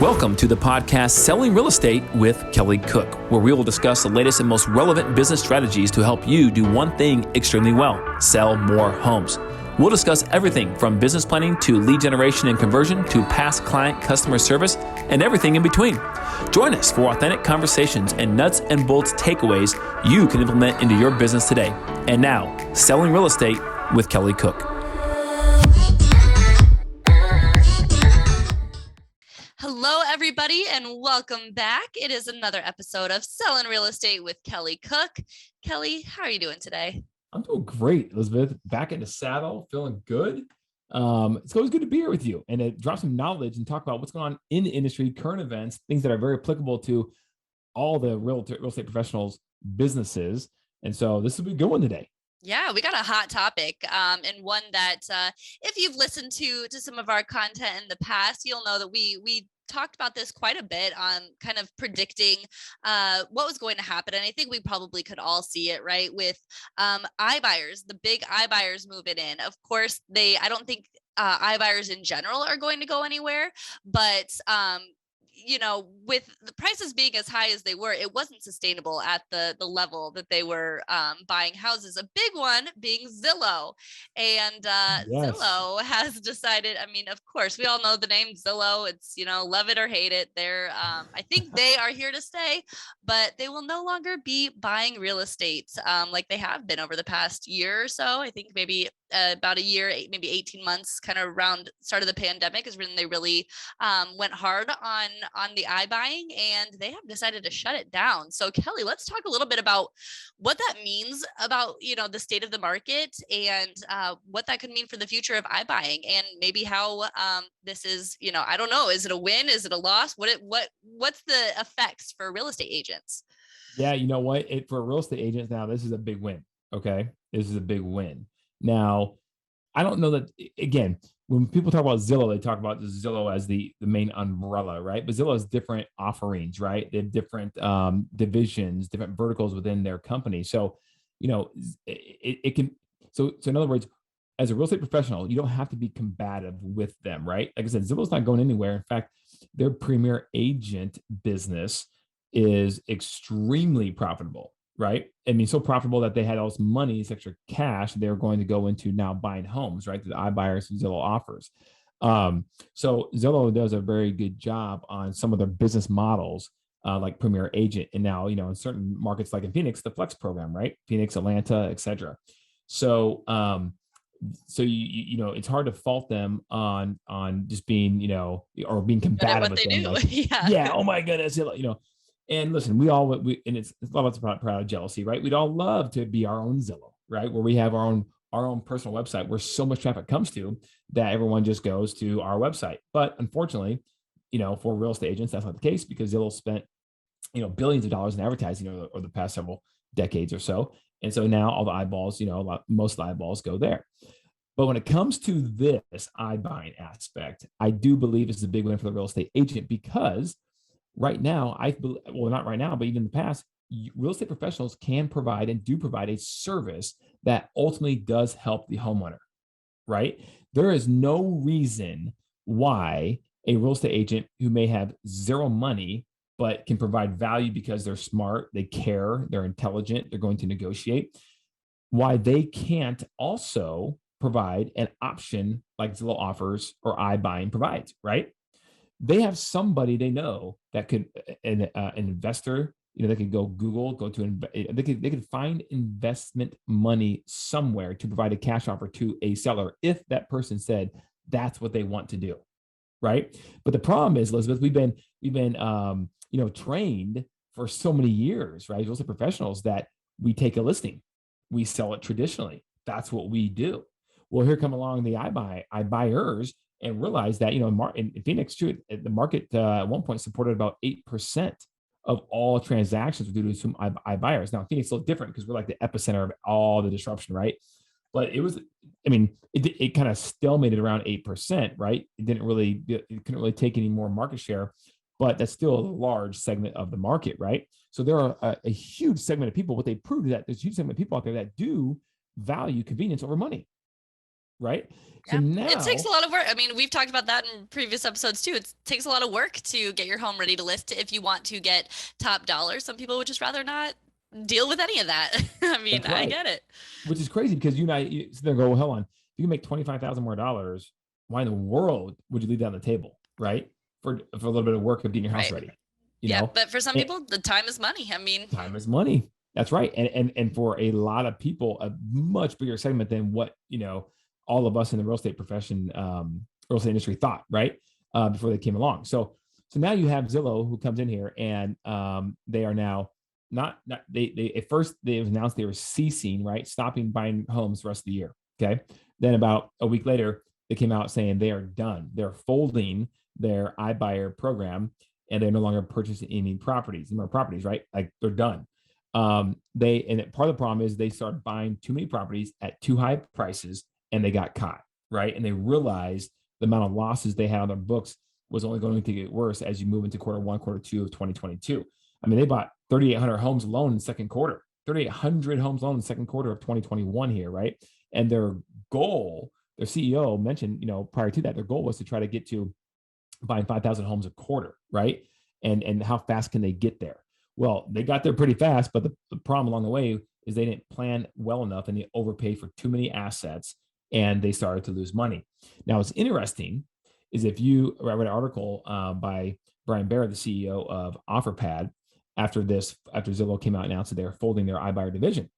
Welcome to the podcast Selling Real Estate with Kelly Cook, where we will discuss the latest and most relevant business strategies to help you do one thing extremely well: sell more homes. We'll discuss everything from business planning to lead generation and conversion to past client customer service and everything in between. Join us for authentic conversations and nuts and bolts takeaways you can implement into your business today. And now, Selling Real Estate with Kelly Cook. Hello, everybody, and welcome back. It is another episode of Selling Real Estate with Kelly Cook. Kelly, how are you doing today? I'm doing great, Elizabeth. Back in the saddle, feeling good. It's always good to be here with you and to drop some knowledge and talk about what's going on in the industry, current events, things that are very applicable to all the real estate professionals' businesses. And so this will be a good one today. Yeah, we got a hot topic and one that if you've listened to some of our content in the past, you'll know that we talked about this quite a bit on kind of predicting what was going to happen. And I think we probably could all see it, right? With iBuyers, the big iBuyers moving in. Of course, I don't think iBuyers in general are going to go anywhere, but with the prices being as high as they were, it wasn't sustainable at the level that they were buying houses. A big one being Zillow. And yes. Zillow has decided, of course, we all know the name Zillow. It's, love it or hate it. They're, I think they are here to stay, but they will no longer be buying real estate like they have been over the past year or so. I think maybe about a year, maybe 18 months, kind of around start of the pandemic is when they really went hard on the iBuying, and they have decided to shut it down. So Kelly, let's talk a little bit about what that means about, the state of the market and what that could mean for the future of iBuying, and maybe how this is, I don't know, is it a win? Is it a loss? What's the effects for real estate agents? Yeah. You know what? For real estate agents now, this is a big win. Okay. This is a big win. Now, I don't know that, again, when people talk about Zillow, they talk about Zillow as the main umbrella, right? But Zillow has different offerings, right? They have different divisions, different verticals within their company. So, it can, so in other words, as a real estate professional, you don't have to be combative with them, right? Like I said, Zillow's not going anywhere. In fact, their premier agent business is extremely profitable. Right. So profitable that they had all this money, this extra cash they're going to go into now buying homes, right? The iBuyers and Zillow offers. So Zillow does a very good job on some of their business models, like Premier Agent. And now, in certain markets like in Phoenix, the Flex program, right? Phoenix, Atlanta, et cetera. So, it's hard to fault them on just being, or being combative with them. Like, yeah. Oh my goodness. And listen, and it's a lot of proud of jealousy, right? We'd all love to be our own Zillow, right? Where we have our own personal website where so much traffic comes to that everyone just goes to our website. But unfortunately, for real estate agents, that's not the case because Zillow spent, billions of dollars in advertising over the past several decades or so. And so now all the eyeballs, most of the eyeballs go there. But when it comes to this iBuying aspect, I do believe it's a big win for the real estate agent because right now, not right now, but even in the past, real estate professionals can provide and do provide a service that ultimately does help the homeowner, right? There is no reason why a real estate agent who may have zero money, but can provide value because they're smart, they care, they're intelligent, they're going to negotiate, why they can't also provide an option like Zillow offers or iBuying provides, right? They have somebody they know that could, an investor, they could go Google, they could find investment money somewhere to provide a cash offer to a seller if that person said that's what they want to do, right? But the problem is, Elizabeth, we've been trained for so many years, right? Real estate professionals that we take a listing, we sell it traditionally. That's what we do. Well, here come along the iBuyers. And realize that, in Phoenix, too, the market at one point supported about 8% of all transactions due to some iBuyers. Now, Phoenix is a little different because we're like the epicenter of all the disruption, right? But it was, it kind of stalemated around 8%, right? It couldn't really take any more market share, but that's still a large segment of the market, right? So there are a huge segment of people. What they proved is that there's a huge segment of people out there that do value convenience over money. right? So Yeah, it takes now a lot of work. I mean, we've talked about that in previous episodes too. It takes a lot of work to get your home ready to list if you want to get top dollar. Some people would just rather not deal with any of that. I mean, that's I right. get it. Which is crazy because you and I sit there and go, well, hold on. If you can make $25,000 more dollars, why in the world would you leave that on the table, right? For a little bit of work of getting your house Right. ready, Yeah, but for some And people, the time is money. I mean, time is money. That's right. And for a lot of people, a much bigger segment than what, all of us in the real estate profession, real estate industry thought, right? Before they came along. So now you have Zillow who comes in here and they are now not they at first they announced they were ceasing, right? Stopping buying homes the rest of the year. Okay. Then about a week later, they came out saying they are done. They're folding their iBuyer program and they're no longer purchasing any more properties, right? Like they're done. And part of the problem is they started buying too many properties at too high prices and they got caught, right? And they realized the amount of losses they had on their books was only going to get worse as you move into quarter one, quarter two of 2022. I mean, they bought 3,800 homes alone in the second quarter, 3,800 homes alone in the second quarter of 2021 here, right? And their goal, their CEO mentioned, prior to that, their goal was to try to get to buying 5,000 homes a quarter, right? And how fast can they get there? Well, they got there pretty fast, but the problem along the way is they didn't plan well enough and they overpaid for too many assets and they started to lose money. Now, what's interesting is if you read an article by Brian Barrett, the CEO of OfferPad, after Zillow came out and announced that they're folding their iBuyer division.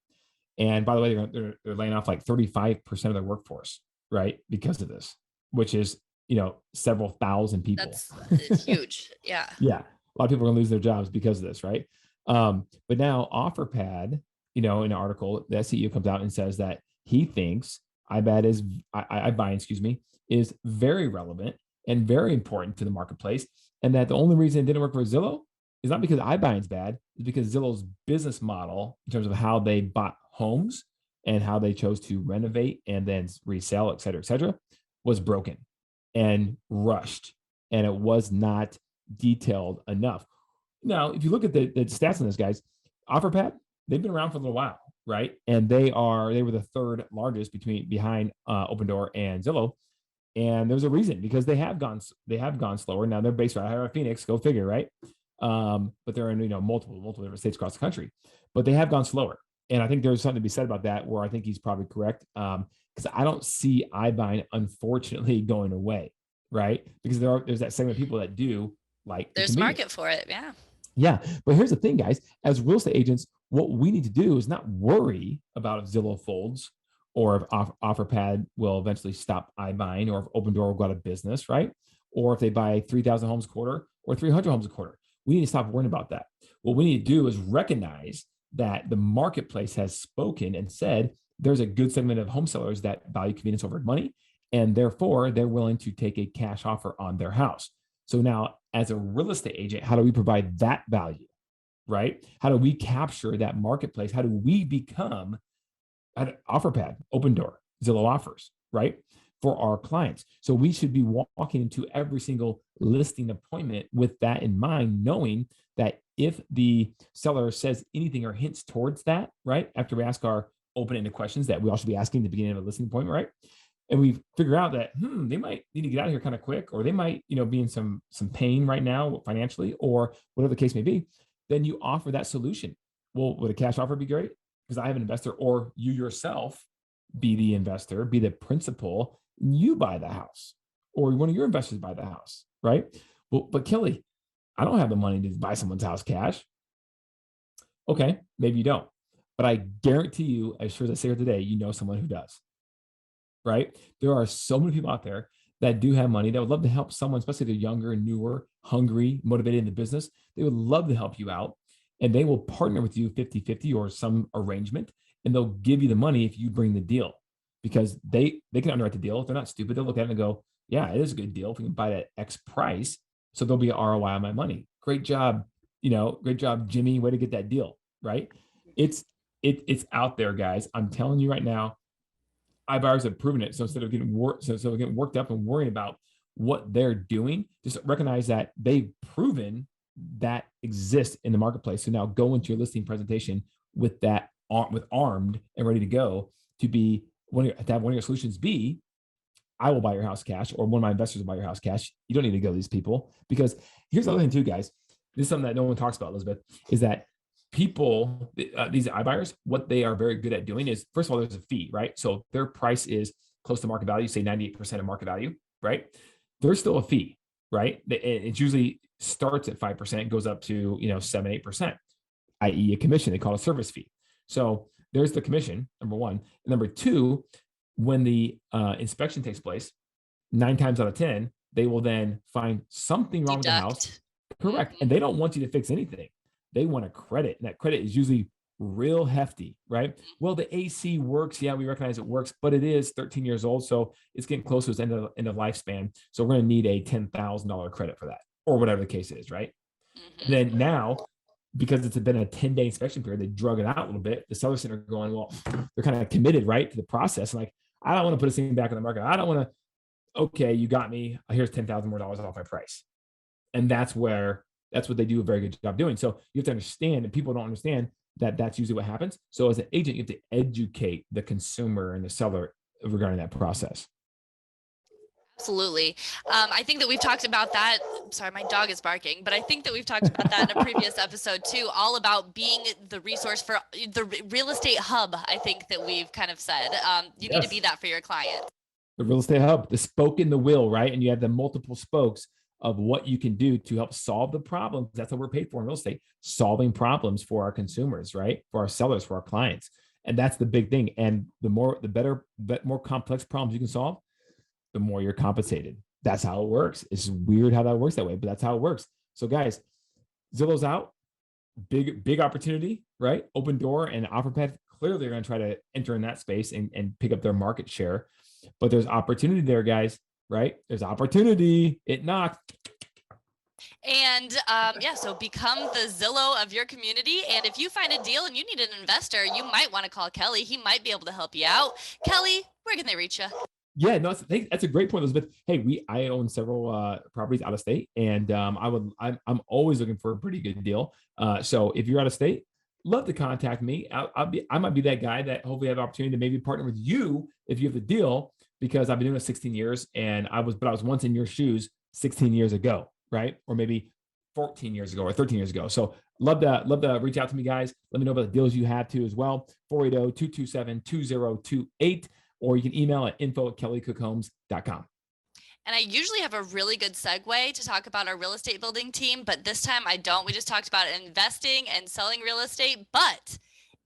And by the way, they're laying off like 35% of their workforce, right? Because of this, which is, several thousand people. It's huge. Yeah. Yeah. A lot of people are going to lose their jobs because of this, right? But now OfferPad, in an article, that CEO comes out and says that he thinks iBuying, is very relevant and very important to the marketplace. And that the only reason it didn't work for Zillow is not because iBuying's bad, it's because Zillow's business model in terms of how they bought homes and how they chose to renovate and then resell, et cetera, was broken and rushed. And it was not detailed enough. Now, if you look at the stats on this, guys, OfferPad, they've been around for a little while, right? And they were the third largest behind Opendoor and Zillow. And there's a reason because they have gone slower. Now they're based right out of Phoenix, go figure, right? But they're in multiple different states across the country, but they have gone slower. And I think there's something to be said about that, where I think he's probably correct. Because I don't see iBuying, unfortunately, going away, right? Because there's that segment of people that do like there's market for it. Yeah. Yeah. But here's the thing, guys, as real estate agents, what we need to do is not worry about if Zillow folds or if OfferPad will eventually stop iBuying or if Opendoor will go out of business, right? Or if they buy 3,000 homes a quarter or 300 homes a quarter. We need to stop worrying about that. What we need to do is recognize that the marketplace has spoken and said there's a good segment of home sellers that value convenience over money, and therefore they're willing to take a cash offer on their house. So now, as a real estate agent, how do we provide that value, right? How do we capture that marketplace? How do we become an OfferPad, Opendoor, Zillow Offers, right, for our clients? So we should be walking into every single listing appointment with that in mind, knowing that if the seller says anything or hints towards that, right, after we ask our open-ended questions that we all should be asking at the beginning of a listing appointment, right, and we figure out that they might need to get out of here kind of quick, or they might be in some pain right now financially, or whatever the case may be, then you offer that solution. Well, would a cash offer be great? Because I have an investor, or you yourself be the investor, be the principal, you buy the house, or one of your investors buy the house, right? Well, but Kelly, I don't have the money to buy someone's house cash. Okay, maybe you don't, but I guarantee you, as sure as I say here today, you know someone who does, right? There are so many people out there that do have money that would love to help someone, especially if they're younger, newer, hungry, motivated in the business. They would love to help you out, and they will partner with you 50-50 or some arrangement, and they'll give you the money if you bring the deal, because they can underwrite the deal. If they're not stupid, they'll look at it and go, yeah, it is a good deal if we can buy it at X price, so there'll be an ROI on my money. Great job, great job, Jimmy. Way to get that deal, right? It's out there, guys. I'm telling you right now, iBuyers have proven it. So instead of getting worked up and worrying about what they're doing, just recognize that they've proven that exists in the marketplace. So now go into your listing presentation with armed and ready to go to have one of your solutions be I will buy your house cash, or one of my investors will buy your house cash. You don't need to go to these people, because here's the other thing too, guys. This is something that no one talks about, Elizabeth, is that people, these iBuyers, what they are very good at doing is, first of all, there's a fee, right? So their price is close to market value, say 98% of market value, right? There's still a fee, right? It usually starts at 5%, goes up to 7-8%, i.e. a commission. They call it a service fee. So there's the commission, number one. And number two, when the inspection takes place, 9 times out of 10, they will then find something wrong with the house. Correct. And they don't want you to fix anything. They want a credit. And that credit is usually real hefty, right? Well, the AC works. Yeah, we recognize it works, but it is 13 years old. So it's getting close to its end of lifespan. So we're going to need a $10,000 credit for that, or whatever the case is, right? Then now, because it's been a 10-day inspection period, they drug it out a little bit. The sellers are going, well, they're kind of committed, right, to the process. Like, I don't want to put this thing back on the market. I don't want to, okay, you got me. Here's $10,000 more off my price. And that's what they do a very good job doing. So you have to understand, and people don't understand that that's usually what happens. So as an agent, you have to educate the consumer and the seller regarding that process. Absolutely. I think that we've talked about that. Sorry, my dog is barking, but I think that we've talked about that in a previous episode too, all about being the resource for the real estate hub. I think that we've kind of said, you need to be that for your client. The real estate hub, the spoke in the wheel, right? And you have the multiple spokes of what you can do to help solve the problems. That's what we're paid for in real estate, solving problems for our consumers, right? For our sellers, for our clients. And that's the big thing. And the more complex problems you can solve, the more you're compensated. That's how it works. It's weird how that works that way, but that's how it works. So guys, Zillow's out, big opportunity, right? Open door and OfferPad. Clearly they're going to try to enter in that space and pick up their market share, but there's opportunity there, guys, right? There's opportunity. It knocks. And so become the Zillow of your community. And if you find a deal and you need an investor, you might want to call Kelly. He might be able to help you out. Kelly, where can they reach you? Yeah, no, that's a great point, Elizabeth. Hey, I own several properties out of state, and I'm always looking for a pretty good deal. So if you're out of state, love to contact me. I might be that guy that hopefully have the opportunity to maybe partner with you if you have the deal, because I've been doing it 16 years, and I was once in your shoes 16 years ago, right? Or maybe 14 years ago or 13 years ago. So love to reach out to me, guys. Let me know about the deals you have too as well. 480-227-2028. Or you can email at info@kellycookhomes.com. And I usually have a really good segue to talk about our real estate building team, but this time I don't. We just talked about investing and selling real estate. But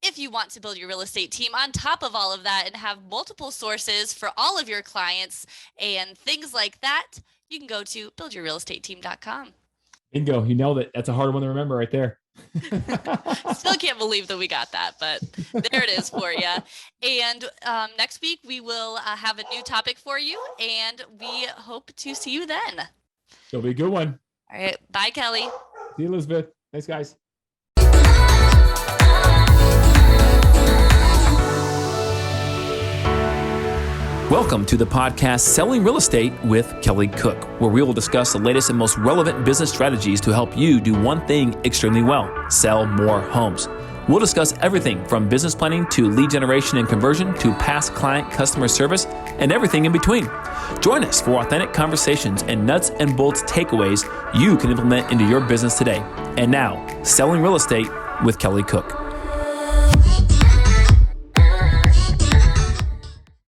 if you want to build your real estate team on top of all of that and have multiple sources for all of your clients and things like that, you can go to buildyourrealestateteam.com. Bingo. You nailed it. That's a hard one to remember right there. Still can't believe that we got that, but there it is for you. And next week we will have a new topic for you, and we hope to see you then. It'll be a good one. All right. Bye, Kelly. See you, Elizabeth. Thanks, guys. Welcome to the podcast Selling Real Estate with Kelly Cook, where we will discuss the latest and most relevant business strategies to help you do one thing extremely well: sell more homes. We'll discuss everything from business planning to lead generation and conversion to past client customer service and everything in between. Join us for authentic conversations and nuts and bolts takeaways you can implement into your business today. And now, Selling Real Estate with Kelly Cook.